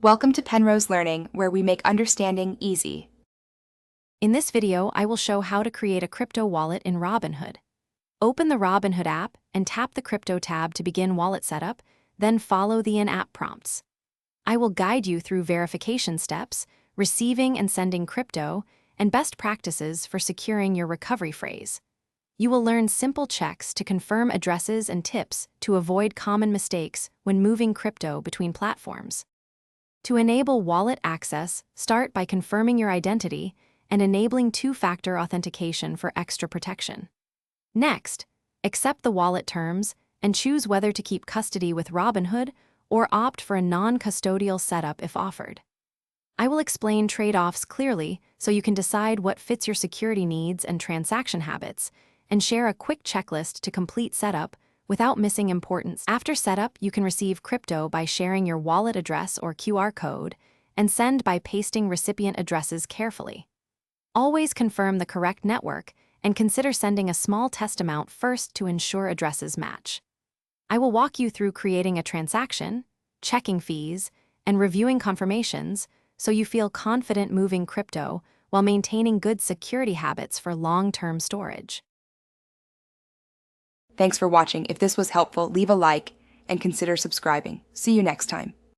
Welcome to Penrose Learning, where we make understanding easy. In this video, I will show how to create a crypto wallet in Robinhood. Open the Robinhood app and tap the Crypto tab to begin wallet setup, then follow the in-app prompts. I will guide you through verification steps, receiving and sending crypto, and best practices for securing your recovery phrase. You will learn simple checks to confirm addresses and tips to avoid common mistakes when moving crypto between platforms. To enable wallet access, start by confirming your identity and enabling two-factor authentication for extra protection. Next, accept the wallet terms and choose whether to keep custody with Robinhood or opt for a non-custodial setup if offered. I will explain trade-offs clearly so you can decide what fits your security needs and transaction habits, and share a quick checklist to complete setup without missing importance. After setup, you can receive crypto by sharing your wallet address or QR code and send by pasting recipient addresses carefully. Always confirm the correct network and consider sending a small test amount first to ensure addresses match. I will walk you through creating a transaction, checking fees, and reviewing confirmations so you feel confident moving crypto while maintaining good security habits for long-term storage. Thanks for watching. If this was helpful, leave a like and consider subscribing. See you next time.